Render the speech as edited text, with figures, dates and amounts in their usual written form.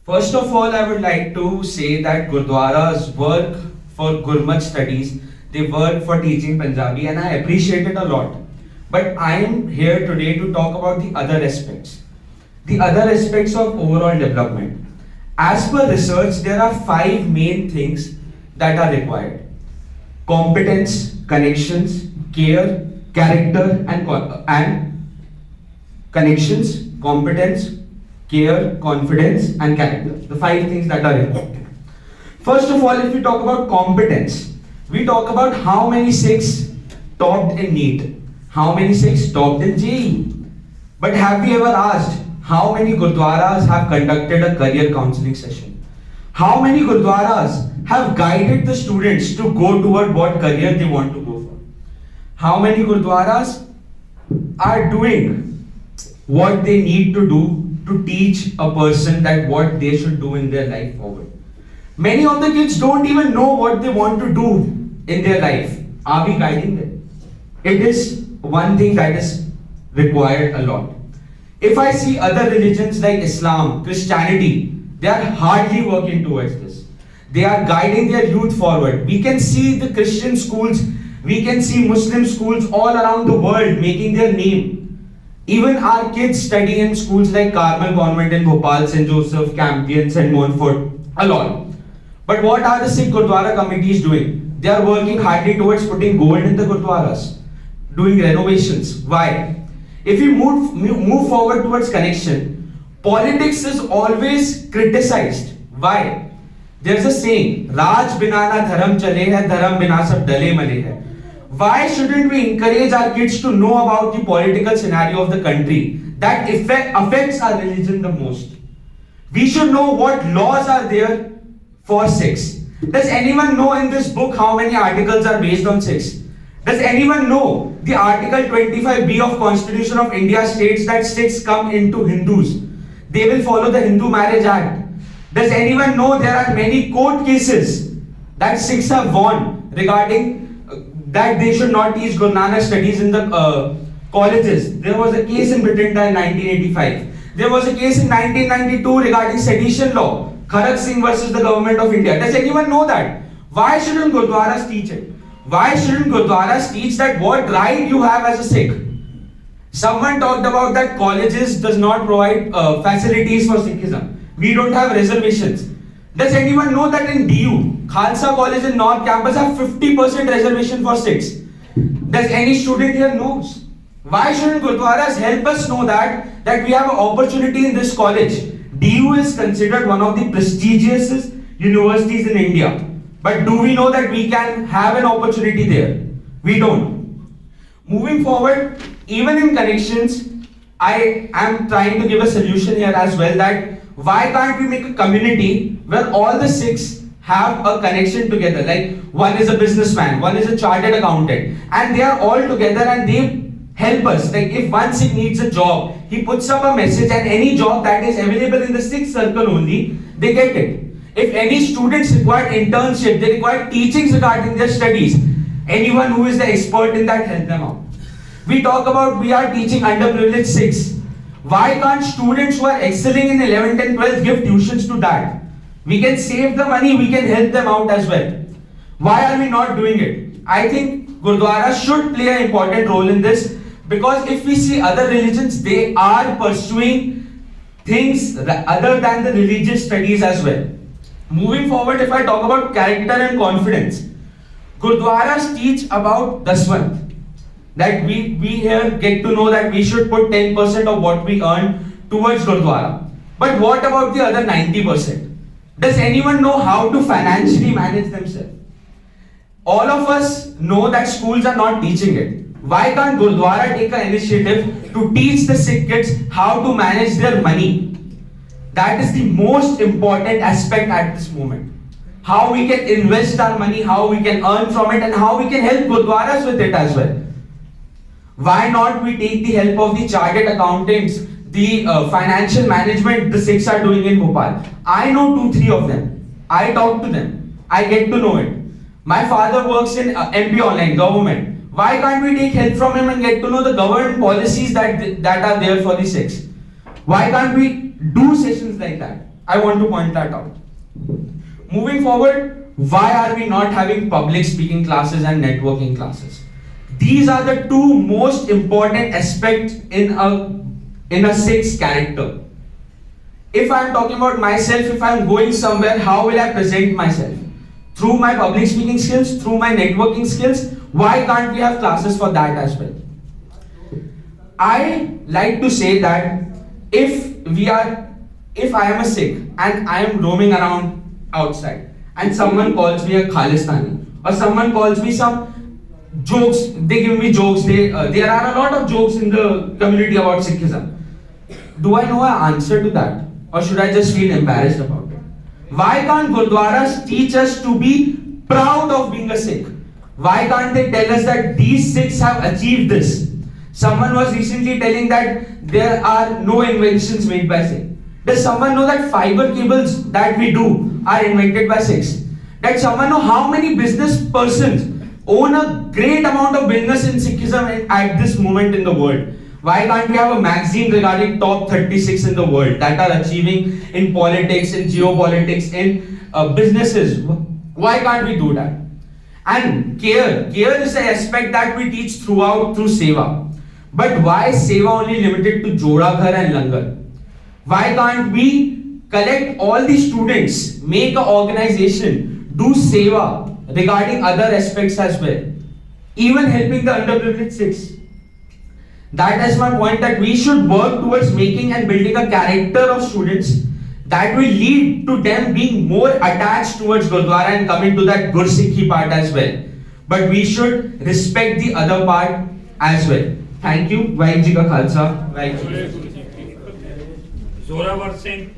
First of all, I would like to say that Gurdwaras work for Gurmat studies, they work for teaching Punjabi, and I appreciate it a lot. But I am here today to talk about the other aspects. The other aspects of overall development. As per research, there are 5 main things that are required: competence, connections, care, character, and connections, competence, care, confidence, and character. The 5 things that are important. First of all, if we talk about competence, we talk about how many Sikhs topped in NEET, how many Sikhs topped in JEE. But have we ever asked how many Gurdwaras have conducted a career counseling session? How many Gurdwaras have guided the students to go toward what career they want to go for? How many Gurdwaras are doing what they need to do to teach a person that what they should do in their life forward? Many of the kids don't even know what they want to do in their life. Are we guiding them? It is one thing that is required a lot. If I see other religions like Islam, Christianity, they are hardly working towards this. They are guiding their youth forward. We can see the Christian schools, we can see Muslim schools all around the world making their name. Even our kids study in schools like Carmel Convent in Bhopal, St. Joseph, Campion, St. Montfort, a lot. But what are the Sikh Gurdwara committees doing? They are working hardly towards putting gold in the Gurdwaras, doing renovations. Why? If we move forward towards connection, politics is always criticized. Why? There's a saying, Raj bina na dharam chale hai, dharam bina sab dale male hai. Why shouldn't we encourage our kids to know about the political scenario of the country that affects our religion the most? We should know what laws are there for Sikhs. Does anyone know in this book how many articles are based on Sikhs? Does anyone know the Article 25B of Constitution of India states that Sikhs come into Hindus? They will follow the Hindu Marriage Act. Does anyone know there are many court cases that Sikhs have won regarding that they should not teach Guru Nanak studies in the colleges? There was a case in Britain in 1985. There was a case in 1992 regarding sedition law, Kharak Singh versus the government of India. Does anyone know that? Why shouldn't Gurdwaras teach it? Why shouldn't Gurdwaras teach that what right you have as a Sikh? Someone talked about that colleges does not provide facilities for Sikhism. We don't have reservations. Does anyone know that in DU, Khalsa College in North Campus have 50% reservation for Sikhs? Does any student here knows? Why shouldn't Gurdwaras help us know that we have an opportunity in this college? DU is considered one of the prestigious universities in India. But do we know that we can have an opportunity there? We don't. Moving forward, even in connections, I am trying to give a solution here as well, that why can't we make a community where all the Sikhs have a connection together? Like one is a businessman, one is a chartered accountant, and they are all together and they help us. Like if one Sikh needs a job, he puts up a message and any job that is available in the Sikh circle only, they get it. If any students require internship, they require teachings regarding their studies, anyone who is the expert in that, help them out. We talk about we are teaching underprivileged Sikhs. Why can't students who are excelling in 11th and 12th give tuitions to that? We can save the money, we can help them out as well. Why are we not doing it? I think Gurdwara should play an important role in this, because if we see other religions, they are pursuing things other than the religious studies as well. Moving forward, if I talk about character and confidence, Gurdwaras teach about Daswant. That we here get to know that we should put 10% of what we earn towards Gurdwara. But what about the other 90%? Does anyone know how to financially manage themselves? All of us know that schools are not teaching it. Why can't Gurdwara take an initiative to teach the Sikh kids how to manage their money? That is the most important aspect at this moment. How we can invest our money, how we can earn from it, and how we can help Gurdwaras with it as well. Why not we take the help of the chartered accountants, the financial management the Sikhs are doing in Bhopal? I know 2-3 of them. I talk to them. I get to know it. My father works in MP Online, government. Why can't we take help from him and get to know the government policies that are there for the Sikhs? Why can't we do sessions like that? I want to point that out. Moving forward, why are we not having public speaking classes and networking classes? These are the two most important aspects in a Sikh's character. If I am talking about myself, if I am going somewhere, how will I present myself? Through my public speaking skills, through my networking skills. Why can't we have classes for that as well? I like to say that if I am a Sikh and I am roaming around outside and someone calls me a Khalistani or someone calls me some jokes, they give me jokes, there are a lot of jokes in the community about Sikhism. Do I know an answer to that, or should I just feel embarrassed about it? Why can't Gurdwaras teach us to be proud of being a Sikh? Why can't they tell us that these Sikhs have achieved this? Someone was recently telling that there are no inventions made by Sikhs. Does someone know that fiber cables that we do are invented by Sikhs? Does someone know how many business persons own a great amount of business in Sikhism at this moment in the world? Why can't we have a magazine regarding top 36 in the world that are achieving in politics, in geopolitics, in businesses? Why can't we do that? And care is an aspect that we teach through Seva. But why Seva only limited to Joda Ghar and Langar? Why can't we collect all the students, make an organization, do Seva regarding other aspects as well, even helping the underprivileged Sikhs? That is my point, that we should work towards making and building a character of students that will lead to them being more attached towards Gurdwara and coming to that Gursikhi part as well. But we should respect the other part as well. Thank you. Vaheguru Ji Ka Khalsa. Vaheguru Ji. Zorawar Singh.